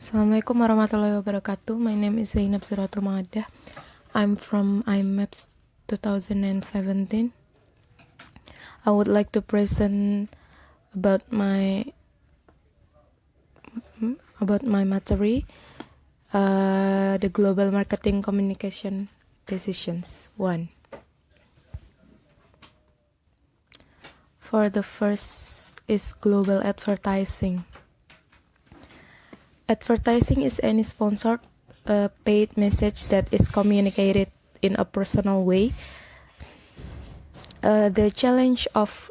Assalamualaikum warahmatullahi wabarakatuh. My name is Muhammadiyah. I'm from IMAPS 2017. I would like to present about my material, the global marketing communication decisions. 1. For the first is global advertising. Advertising is any sponsored, paid message that is communicated in a personal way. The challenge of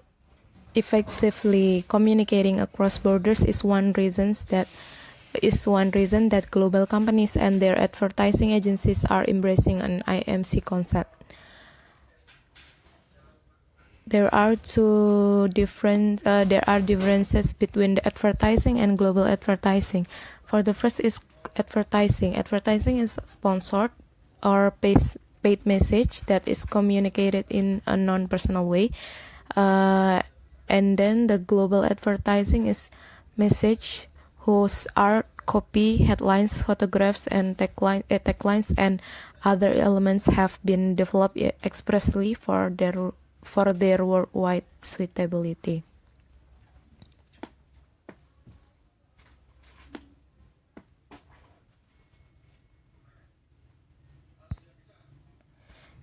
effectively communicating across borders is one reason that global companies and their advertising agencies are embracing an IMC concept. There are differences between the advertising and global advertising. For the first is advertising. Advertising is sponsored or paid message that is communicated in a non-personal way. And then the global advertising is message whose art, copy, headlines, photographs, and taglines and other elements have been developed expressly for their worldwide suitability.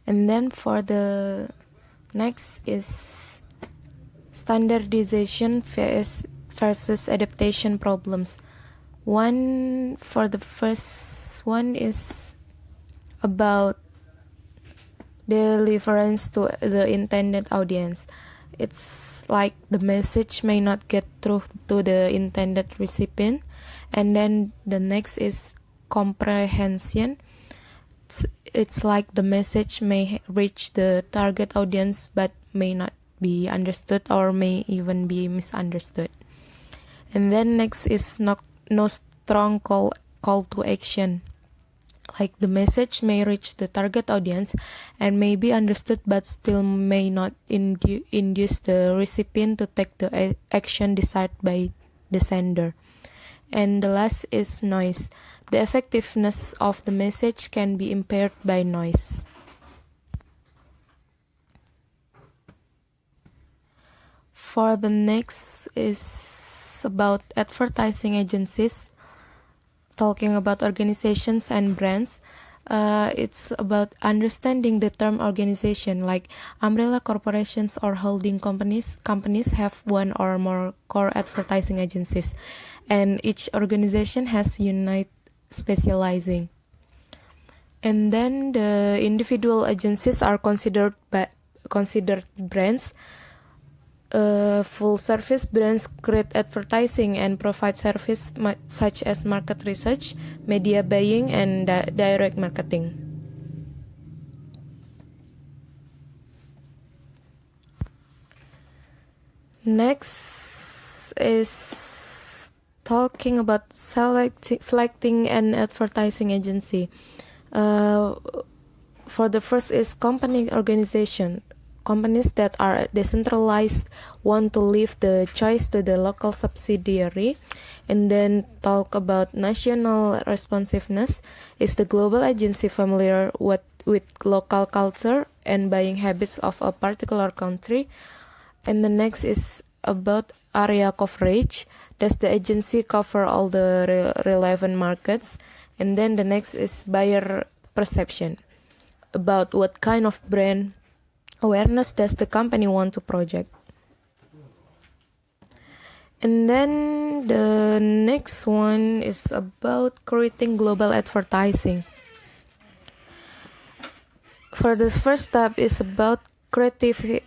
And then for the next is standardization versus adaptation problems. For the first one is about deliverance to the intended audience. It's like the message may not get through to the intended recipient. And then the next is comprehension. It's like the message may reach the target audience but may not be understood or may even be misunderstood. And then next is no strong call to action. Like the message may reach the target audience and may be understood but still may not induce the recipient to take the action desired by the sender. And the last is noise. The effectiveness of the message can be impaired by noise. For the next is about advertising agencies. Talking about organizations and brands, it's about understanding the term organization, like umbrella corporations or holding companies. Companies have one or more core advertising agencies, and each organization has unit specializing. And then the individual agencies are considered brands. Full service brands create advertising and provide service such as market research, media buying, and direct marketing. Next is talking about selecting an advertising agency. For the first is company organization. Companies that are decentralized want to leave the choice to the local subsidiary. And then talk about national responsiveness. Is the global agency familiar with local culture and buying habits of a particular country? And the next is about area coverage. Does the agency cover all the relevant markets? And then the next is buyer perception. About what kind of brand awareness does the company want to project? And then the next one is about creating global advertising. For the first step is about creative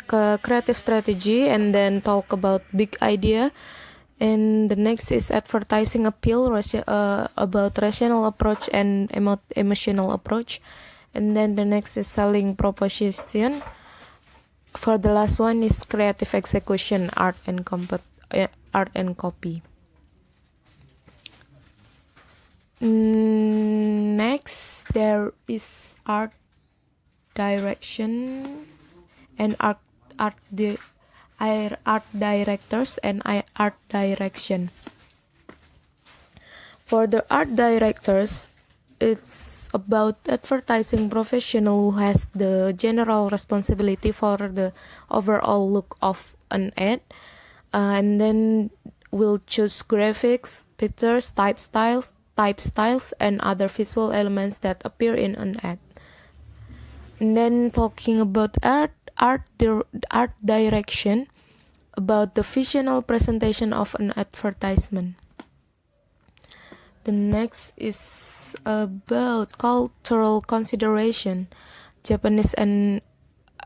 strategy, and then talk about big idea. And the next is advertising appeal, about rational approach and emotional approach. And then the next is selling proposition. For the last one is creative execution, art and copy. Next, there is art direction and art directors and art direction. For the art directors, it's about advertising professional who has the general responsibility for the overall look of an ad, and then we'll choose graphics, pictures, type styles, and other visual elements that appear in an ad. And then talking about art direction, about the visual presentation of an advertisement. The next is about cultural consideration, Japanese and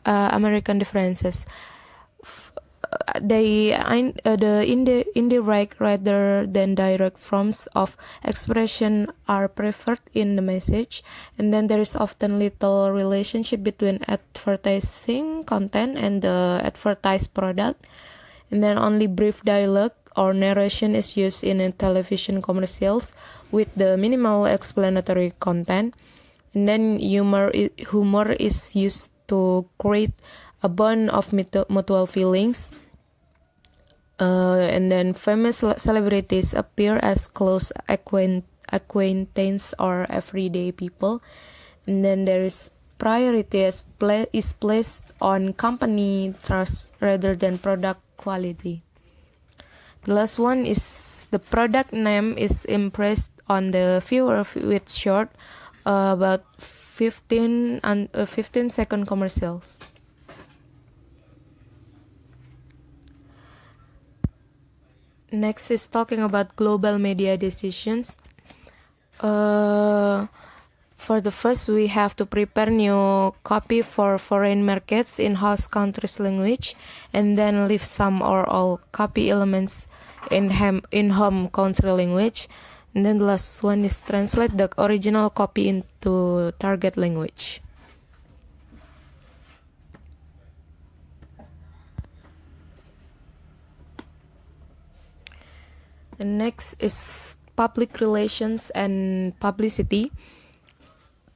American differences. The indirect rather than direct forms of expression are preferred in the message, and then there is often little relationship between advertising content and the advertised product, and then only brief dialogue or narration is used in television commercials with the minimal explanatory content, and then humor is used to create a bond of mutual feelings. And then famous celebrities appear as close acquaintance or everyday people. And then there is priority is placed on company trust rather than product quality. The last one is the product name is impressed on the viewer with short, about 15-second commercials. Next is talking about global media decisions. For the first, we have to prepare new copy for foreign markets in host country's language, and then leave some or all copy elements in home country language. And then the last one is translate the original copy into target language. The next is public relations and publicity,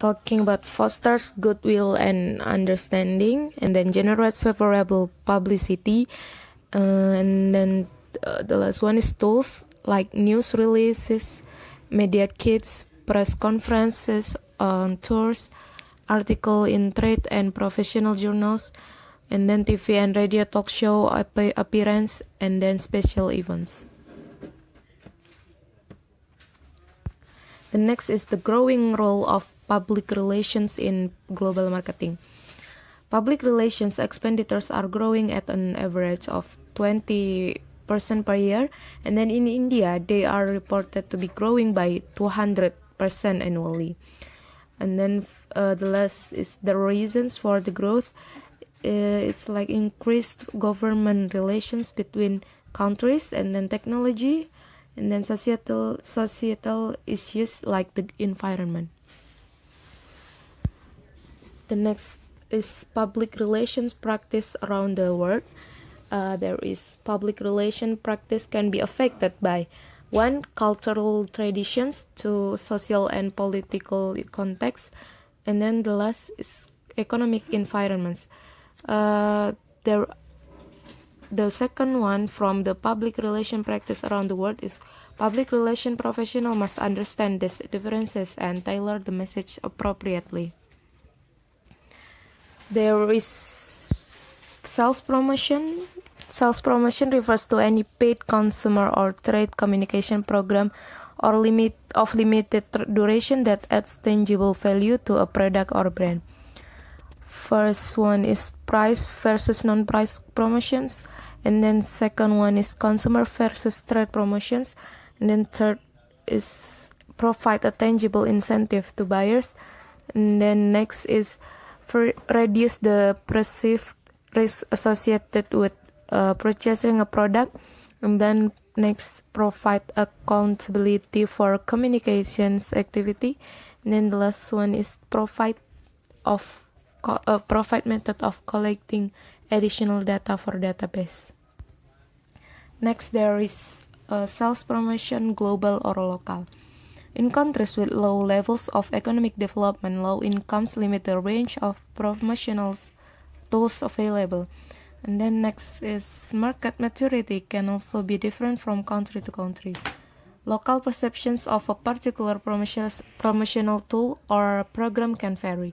talking about fosters goodwill and understanding, and then generates favorable publicity, and then the last one is tools like news releases, media kits, press conferences, tours, article in trade and professional journals, and then TV and radio talk show appearance, and then special events. The next is the growing role of public relations in global marketing. Public relations expenditures are growing at an average of 20% per year, and then in India they are reported to be growing by 200% annually. And then the last is the reasons for the growth. It's like increased government relations between countries, and then technology, and then societal issues like the environment. The next is public relations practice around the world. There is public relation practice can be affected by 1. Cultural traditions, 2. Social and political context, and then the last is economic environments. The second one from the public relation practice around the world is public relation professional must understand these differences and tailor the message appropriately. There is sales promotion. Sales promotion refers to any paid consumer or trade communication program or limited duration that adds tangible value to a product or brand. First one is price versus non-price promotions, and then second one is consumer versus trade promotions, and then third is provide a tangible incentive to buyers, and then next is reduce the perceived risk associated with purchasing a product, and then next provide accountability for communications activity, and then the last one is provide method of collecting additional data for database. Next, there is sales promotion, global or local. In countries with low levels of economic development, low incomes limit the range of promotional tools available. And then next is market maturity can also be different from country to country. Local perceptions of a particular promotional tool or program can vary.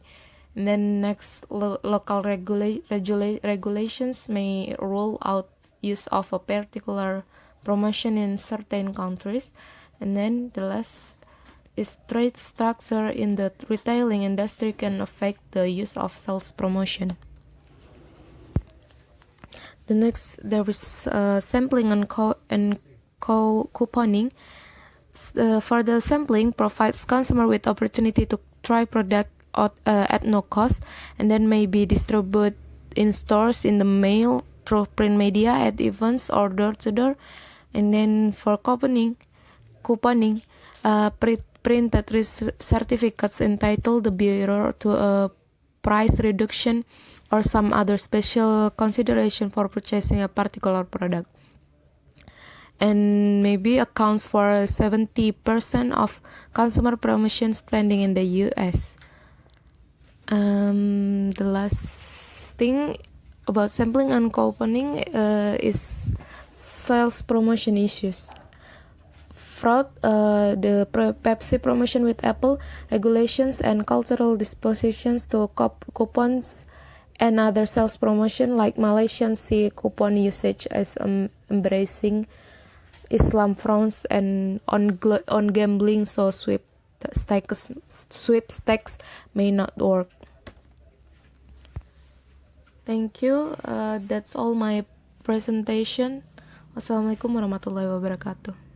And then next, local regulations may rule out use of a particular promotion in certain countries. And then the last is trade structure in the retailing industry can affect the use of sales promotion. The next, there is sampling and couponing. Further sampling provides consumer with opportunity to try product at no cost, and then may be distributed in stores, in the mail, through print media, at events, or door to door. And then for couponing, printed certificates entitle the bearer to a price reduction or some other special consideration for purchasing a particular product, and maybe accounts for 70% of consumer promotion spending in the US. The last thing about sampling and couponing is sales promotion issues. Fraud, the Pepsi promotion with Apple, regulations and cultural dispositions to coupons and other sales promotion, like Malaysians see coupon usage as embracing Islam frowns and on gambling, so sweepstakes may not work. Thank you. That's all my presentation. Wassalamualaikum warahmatullahi wabarakatuh.